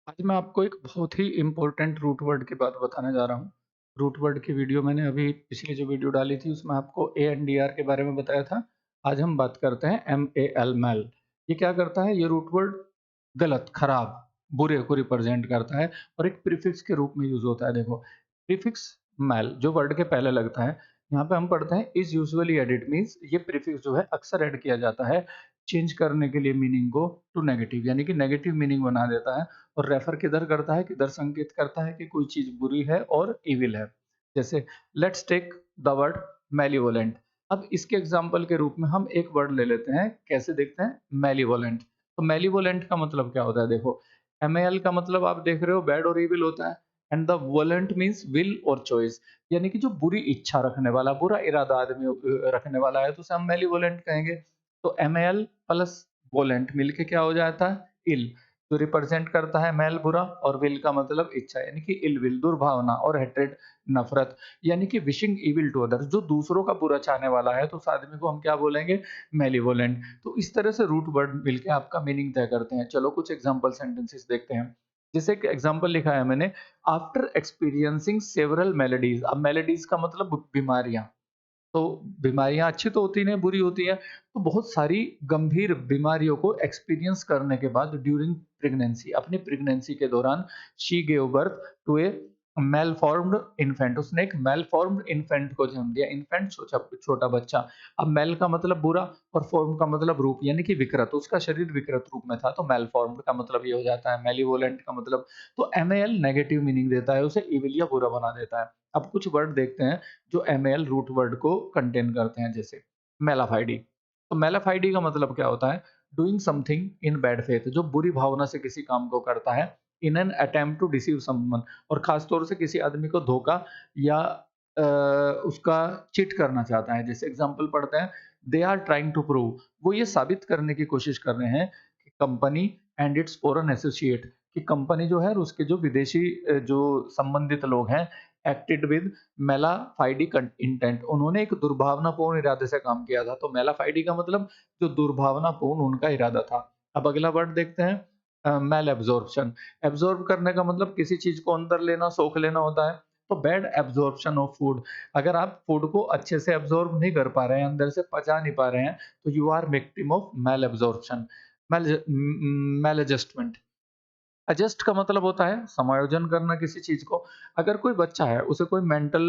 आज मैं आपको एक बहुत ही इम्पोर्टेंट रूट वर्ड की बात बताने जा रहा हूँ। रूट वर्ड की वीडियो मैंने अभी पिछली जो वीडियो डाली थी उसमें आपको ए-एन-डी-आर के बारे में बताया था। आज हम बात करते हैं एम-ए-एल मैल। ये क्या करता है? ये रूट वर्ड गलत, खराब, बुरे को रिप्रेजेंट करता है और एक प्रीफिक्स के रूप में यूज़ होता है। देखो, प्रीफिक्स मैल जो वर्ड के पहले लगता है, यहाँ पे हम पढ़ते हैं इज़ यूजुअली एडेड मीन्स ये प्रीफिक्स जो है अक्सर ऐड किया जाता है चेंज करने के लिए मीनिंग को टू नेगेटिव, यानी कि नेगेटिव मीनिंग बना देता है। और रेफर किधर करता है, किधर संकेत करता है कि कोई चीज़ बुरी है और इविल है। जैसे लेट्स टेक द वर्ड मैलिवोलेंट। अब इसके एग्जांपल के रूप में हम एक वर्ड ले लेते हैं, कैसे देखते हैं? मैलिवोलेंट। तो मैलिवोलेंट का मतलब क्या होता है? देखो, एम-ए-एल का मतलब आप देख रहे हो बैड और इविल होता है एंड द वोलेंट मीन्स विल और चॉइस, यानी कि जो बुरी इच्छा रखने वाला, बुरा इरादा आदमी रखने वाला है तो उसे हम मैलिवोलेंट कहेंगे। तो एम-ए-एल प्लस वोलेंट मिलके क्या हो जाता है? इल। जो रिप्रेजेंट करता है मैल बुरा और विल का मतलब इच्छा, यानी कि इल विल दुर्भावना और हेट्रेड नफरत, यानी कि विशिंग इविल टू अदर्स, जो दूसरों का बुरा चाहने वाला है तो उस आदमी को हम क्या बोलेंगे? मेलिवोलेंट। तो इस तरह से रूट वर्ड मिलके आपका मीनिंग तय करते हैं। चलो कुछ एग्जांपल सेंटेंसेस देखते हैं। जैसे एक एग्जांपल लिखा है मैंने, आफ्टर एक्सपीरियंसिंग सेवरल मेलेडीज। अब मेलेडीज का मतलब बीमारियां। तो बीमारियाँ अच्छी तो होती नहीं, बुरी होती हैं। तो बहुत सारी गंभीर बीमारियों को एक्सपीरियंस करने के बाद ड्यूरिंग प्रेगनेंसी, अपनी प्रेगनेंसी के दौरान she give birth to a malformed infant. उसने एक मैलफॉर्म्ड इन्फेंट को जन्म दिया। इन्फेंट छोटा छोटा बच्चा। अब मैल का मतलब बुरा और फॉर्म का मतलब रूप, यानी कि विकृत। उसका शरीर विकृत रूप में था तो मैलफॉर्म्ड का मतलब ये हो जाता है। मेलिवोलेंट का मतलब, तो एम-ए-एल नेगेटिव मीनिंग देता है, उसे इविल या बुरा बना देता है। अब कुछ वर्ड देखते हैं जो एम-ए-एल रूट वर्ड को कंटेन करते हैं, जैसे मेलाफाइडी। तो मेलाफाइडी का मतलब क्या होता है? Doing something in bad faith, जो बुरी भावना से किसी काम को करता है in an attempt to deceive someone, और खास तौर से किसी आदमी को धोखा या उसका चीट करना चाहता है। जैसे एग्जांपल पढ़ते हैं, they are trying to prove, वो ये साबित करने की कोशिश कर रहे हैं कि company and it's foreign associate, कि कंपनी जो है और उसके जो विदेशी जो संबंधित लोग हैं, एक्टेड विद मेलाफाइडी इंटेंट, उन्होंने एक दुर्भावनापूर्ण इरादे से काम किया था। तो मेलाफाइडी का मतलब जो दुर्भावनापूर्ण उनका इरादा था। अब अगला वर्ड देखते हैं, मेल एब्जॉर्प्शन। एब्जॉर्ब करने का मतलब किसी चीज को अंदर लेना, सोख लेना होता है। तो बैड एब्जॉर्प्शन ऑफ फूड, अगर आप फूड को अच्छे से एब्जॉर्ब नहीं कर पा रहे हैं, अंदर से पचा नहीं पा रहे हैं, तो you are victim of malabsorption. Maladjustment. Adjust का मतलब होता है समायोजन करना किसी चीज़ को। अगर कोई बच्चा है, उसे कोई मेंटल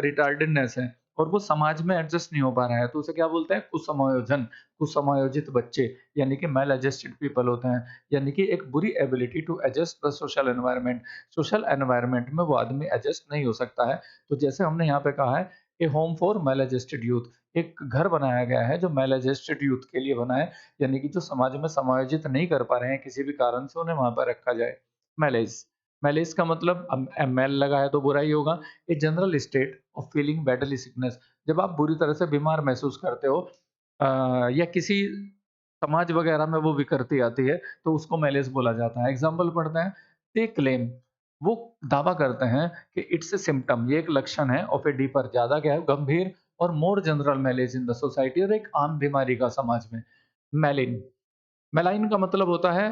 रिटार्डेडनेस है और वो समाज में एडजस्ट नहीं हो पा रहा है, तो उसे क्या बोलते हैं? कुसमायोजन, कुसमायोजित बच्चे, यानी कि मेल एडजस्टेड पीपल होते हैं। यानी कि एक बुरी ability to adjust the social environment. Social environment में वो आदमी एडजस्ट नहीं हो सकता है। तो जैसे हमने यहाँ पे कहा है, a home for maladjusted youth, एक घर बनाया गया है जो मेल एडजस्टेड यूथ के लिए बना है, यानी कि जो समाज में समायोजित नहीं कर पा रहे हैं किसी भी कारण से, उन्हें वहाँ पर रखा जाए। मैलेज। मैलेज का मतलब, अब मेल लगा है तो बुरा ही होगा। A general state of feeling badly sickness, जब आप बुरी तरह से बीमार महसूस करते हो या किसी समाज वगैरह में वो विकृति आती है, तो उसको मैलेज बोला जाता है। एग्जाम्पल पढ़ते हैं, दे क्लेम, वो दावा करते हैं कि इट्स ए सिम्पटम, ये एक लक्षण है ऑफ ए डीपर, ज्यादा क्या है, गंभीर और more general malaise in the society, और एक आम बीमारी का समाज में। मेलिन। मेलाइन का मतलब होता है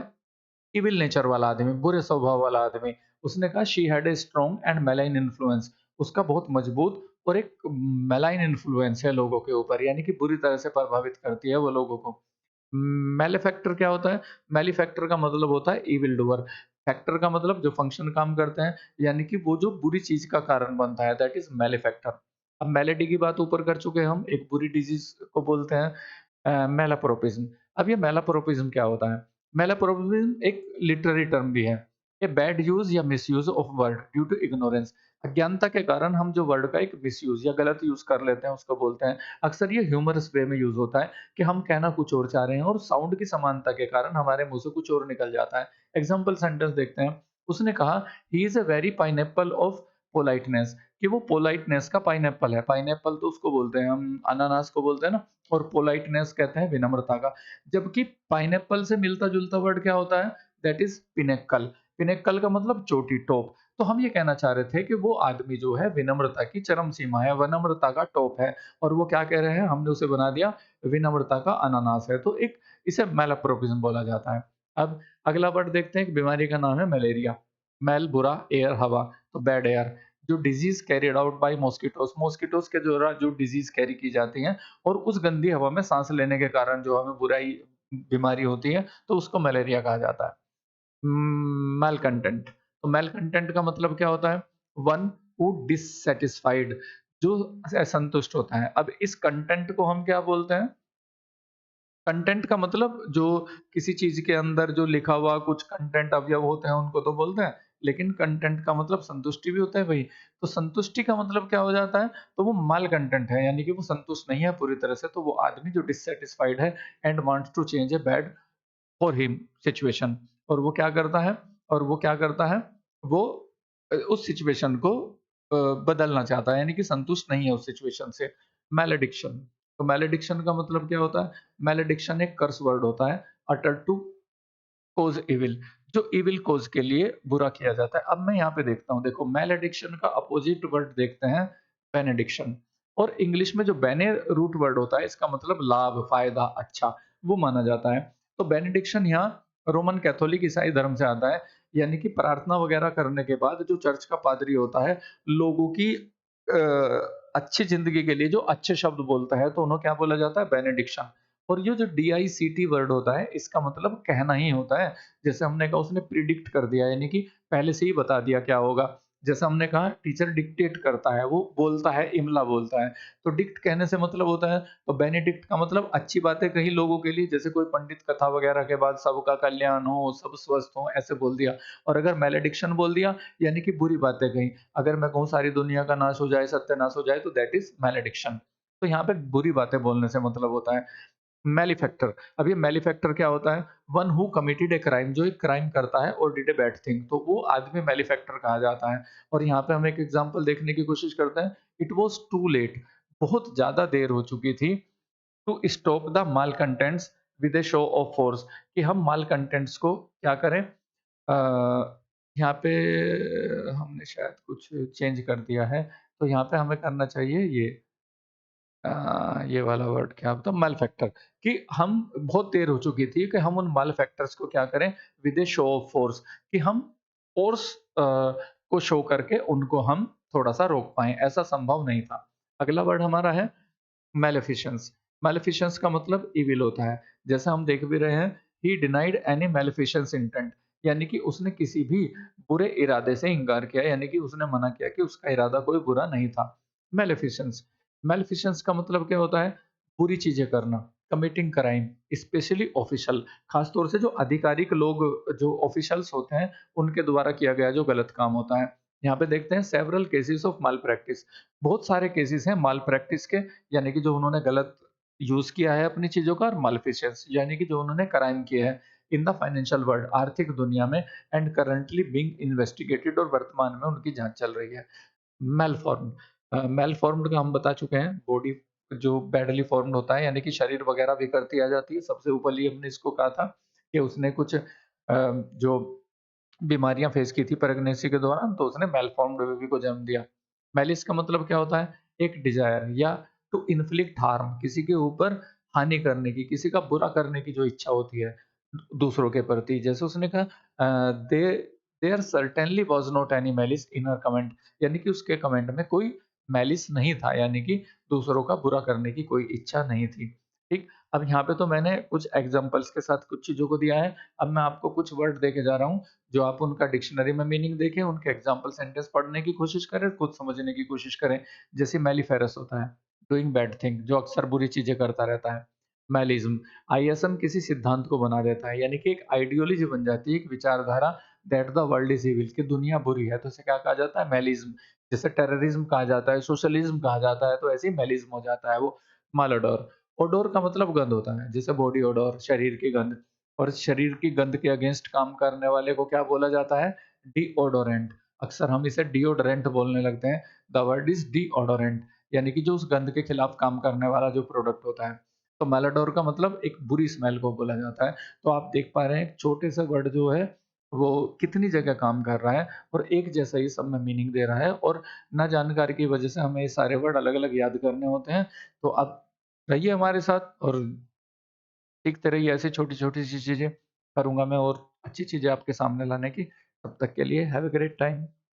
इविल नेचर वाला आदमी, बुरे स्वभाव वाला आदमी। उसने कहा she had a strong and मेलाइन influence, उसका बहुत मजबूत और एक मेलाइन इन्फ्लुएंस है लोगों के ऊपर, यानी कि बुरी तरह से प्रभावित करती है वो लोगों को। मैलेफैक्टर क्या होता है? मैलीफैक्टर का मतलब होता है इविल डूअर। फैक्टर का मतलब जो फंक्शन काम करते हैं, यानी कि वो जो बुरी चीज का कारण बनता है, दैट इज मैलीफैक्टर। अब मेलेडी की बात ऊपर कर चुके हैं हम, एक बुरी डिजीज को बोलते हैं मैलाप्रोपिज्म। अब ये मैलाप्रोपिज्म क्या होता है? मैलाप्रोपिज्म एक लिटरेरी टर्म भी है। ए बैड यूज या misuse of word due to ignorance, अज्ञानता के कारण हम जो वर्ड का एक मिसयूज या गलत यूज कर लेते हैं उसको बोलते हैं। अक्सर ये ह्यूमरस वे में यूज होता है कि हम कहना कुछ और चाह रहे हैं और साउंड की समानता के कारण हमारे मुंह से कुछ और निकल जाता है। एग्जाम्पल सेंटेंस देखते हैं। उसने कहा, he is a very pineapple of politeness, कि वो पोलाइटनेस का पाइनएप्पल है। पाइनएप्पल तो उसको बोलते हैं हम, अनानास को बोलते हैं ना, और पोलाइटनेस कहते हैं विनम्रता का। जबकि पाइनएप्पल से मिलता जुलता वर्ड क्या होता है? That is पिनेक्कल। पिनेक्कल का मतलब चोटी, टॉप। तो हम ये कहना चाह रहे थे कि वो आदमी जो है विनम्रता की चरम सीमा है, विनम्रता का टॉप है, और वो क्या कह रहे हैं? हमने उसे बना दिया विनम्रता का अनानास है। तो एक इसे मैलाप्रोपिज्म बोला जाता है। अब अगला वर्ड देखते हैं, एक बीमारी का नाम है मलेरिया। मेल बुरा, एयर हवा, तो बैड एयर। जो disease carried out by mosquitoes, mosquitoes के द्वारा जो डिजीज कैरी की जाती हैं और उस गंदी हवा में सांस लेने के कारण जो हमें बुराई बीमारी होती है, तो उसको मलेरिया कहा जाता है। मेल कंटेंट, तो मेल कंटेंट का मतलब क्या होता है? वन हु डिससैटिस्फाइड, जो असंतुष्ट होता है। अब इस कंटेंट को हम क्या बोलते हैं? कंटेंट का मतलब जो किसी चीज़ के अंदर जो लिखा हुआ कुछ कंटेंट अवयव होते हैं उनको तो बोलते हैं, लेकिन कंटेंट का मतलब संतुष्टि भी होता है भई। तो संतुष्टि का मतलब क्या हो जाता है? तो वो माल कंटेंट है, यानी कि वो संतुष्ट नहीं है पूरी तरह से, तो वो आदमी जो डिससैटिस्फाइड है and wants to change a bad for him situation, और वो क्या करता है? वो उस सिचुएशन को बदलना चाहता है, यानी कि संतुष्ट नहीं है उस सिचुएशन से। मैलेडिक्शन, तो मैलेडिक्शन का मतलब क्या होता है? मैलेडिक्शन एक कर्स वर्ड होता है, अटर्ड टू कॉज़ इविल, जो इविल कॉज़ के लिए बुरा किया जाता है। अब मैं यहाँ पे देखता हूँ, देखो मैलेडिक्शन का अपोजिट वर्ड देखते हैं, बेनेडिक्शन। और इंग्लिश में जो बेने रूट वर्ड होता है, इसका मतलब लाभ, फ़ायदा, अच्छा, वो माना जाता है। तो बेनेडिक्शन यहाँ रोमन कैथोलिक ईसाई धर्म से आता है, यानी कि प्रार्थना वगैरह करने के बाद जो चर्च का पादरी होता है, लोगों की अच्छी ज़िंदगी के लिए जो अच्छे शब्द बोलता है, तो उन्हें क्या बोला जाता है? बेनेडिक्शन। और ये जो DICT वर्ड होता है, इसका मतलब कहना ही होता है। जैसे हमने कहा उसने प्रिडिक्ट कर दिया, यानी कि पहले से ही बता दिया क्या होगा। जैसे हमने कहा टीचर डिक्टेट करता है, वो बोलता है, इमला बोलता है। तो डिक्ट कहने से मतलब होता है, तो बेनेडिक्ट का मतलब अच्छी बातें कही लोगों के लिए, जैसे कोई पंडित कथा वगैरह के बाद सबका कल्याण हो, सब स्वस्थ हों, ऐसे बोल दिया। और अगर मैलेडिक्शन बोल दिया, यानी कि बुरी बातें कहीं। अगर मैं कहूँ सारी दुनिया का नाश हो जाए, सत्यानाश हो जाए, तो दैट इज़ मैलेडिक्शन। तो यहाँ पे बुरी बातें बोलने से मतलब होता है। मैलीफैक्टर, अब ये मैलीफैक्टर क्या होता है? One who committed a crime, जो एक क्राइम करता है और डिड ए बैड थिंग, तो वो आदमी मैलीफैक्टर कहा जाता है। और यहाँ पे हम एक एग्जांपल देखने की कोशिश करते हैं। इट वाज टू लेट, बहुत ज़्यादा देर हो चुकी थी, to stop the malcontents with a show of force, कि हम माल कंटेंट्स को क्या करें? यहाँ पे हमने शायद कुछ चेंज कर दिया है, तो यहाँ पे हमें करना चाहिए ये ये वाला वर्ड क्या था? मैलफैक्टर, कि हम बहुत देर हो चुकी थी कि हम उन मैलफैक्टर्स को क्या करें? With a show of force, कि हम फोर्स को शो करके उनको हम थोड़ा-सा रोक पाएँ, ऐसा संभव नहीं था। अगला वर्ड हमारा है मैलेफिसेंस। मैलेफिसेंस का मतलब इविल होता है। जैसा हम देख भी रहे हैं, ही डिनाइड एनी मैलेफिसेंस इंटेंट, यानी कि उसने किसी भी बुरे इरादे से इनकार किया, यानी कि उसने मना किया कि उसका इरादा कोई बुरा नहीं था। मैलेफिसेंस, मैलेफिसेंस का मतलब क्या होता है? बुरी चीज़ें करना, कमिटिंग क्राइम, स्पेशली ऑफिशियल, खास तौर से जो आधिकारिक लोग, जो ऑफिशियल्स होते हैं, उनके द्वारा किया गया जो गलत काम होता है। यहाँ पे देखते हैं several cases of mall practice, बहुत सारे केसेस हैं माल प्रैक्टिस के, यानी कि जो उन्होंने गलत यूज़ किया है अपनी चीज़ों का, और मालेफिसेंस यानी कि जो उन्होंने क्राइम किए हैं इन द फाइनेंशियल वर्ल्ड, आर्थिक दुनिया में, एंड करंटली बीइंग इन्वेस्टिगेटेड, और वर्तमान में उनकी जाँच चल रही है। मेलफॉर्म्ड, मेलफॉर्म्ड का हम बता चुके हैं, बॉडी जो बैडली फॉर्म्ड होता है, यानी कि शरीर वगैरह विकृति आ जाती है। सबसे ऊपर ही हमने इसको कहा था कि उसने कुछ जो बीमारियाँ फेस की थी प्रेगनेंसी के दौरान, तो उसने मेलफॉर्म्ड बेबी को जन्म दिया। मैलिस का मतलब क्या होता है? एक डिज़ायर या टू इन्फ्लिक्ट हार्म, किसी के ऊपर हानि करने की, किसी का बुरा करने की जो इच्छा होती है दूसरों के प्रति। जैसे उसने कहा they there certainly was not any malice in her comment, यानी कि उसके कमेंट में कोई मैलिस नहीं था, यानी कि दूसरों का बुरा करने की कोई इच्छा नहीं थी। ठीक? अब यहाँ पे तो मैंने कुछ एग्ज़ाम्पल्स के साथ कुछ चीज़ों को दिया है। अब मैं आपको कुछ वर्ड देके जा रहा हूँ, जो आप उनका डिक्शनरी में मीनिंग देखें, उनके एग्ज़ाम्पल सेंटेंस पढ़ने की कोशिश करें, खुद समझने की कोशिश करें। जैसे मेलिफेरस होता है, डूइंग बैड थिंग, जो अक्सर बुरी चीज़ें करता रहता है। मैलिज्म, आईएसएम किसी सिद्धांत को बना देता है, यानी कि एक आइडियोलॉजी बन जाती है, एक विचारधारा, that the world is evil, कि दुनिया बुरी है, तो इसे क्या कहा जाता है? मैलिज्म। जैसे टेररिज्म कहा जाता है, सोशलिज्म कहा जाता है, तो ऐसे ही मैलिज्म हो जाता है वो। मालाडोर, ओडोर का मतलब गंध होता है, जैसे बॉडी ओडोर, शरीर की गंध, और शरीर की गंध के अगेंस्ट काम करने वाले को क्या बोला जाता है? डिओडोरेंट। अक्सर हम इसे डिओडोरेंट बोलने लगते हैं। द वर्ड इज़ डिओडोरेंट, यानी कि जो उस गंध के खिलाफ काम करने वाला जो प्रोडक्ट होता है। तो मैलाडोर का मतलब एक बुरी स्मेल को बोला जाता है। तो आप देख पा रहे हैं, एक छोटे से वर्ड जो है, वो कितनी जगह काम कर रहा है, और एक जैसा ही सब में मीनिंग दे रहा है, और ना जानकारी की वजह से हमें ये सारे वर्ड अलग-अलग याद करने होते हैं। तो आप रहिए हमारे साथ और सीखते रहिए ऐसी छोटी-छोटी सी चीज़ें। करूँगा मैं और अच्छी चीज़ें आपके सामने लाने की। तब तक के लिए हैव अ ग्रेट टाइम।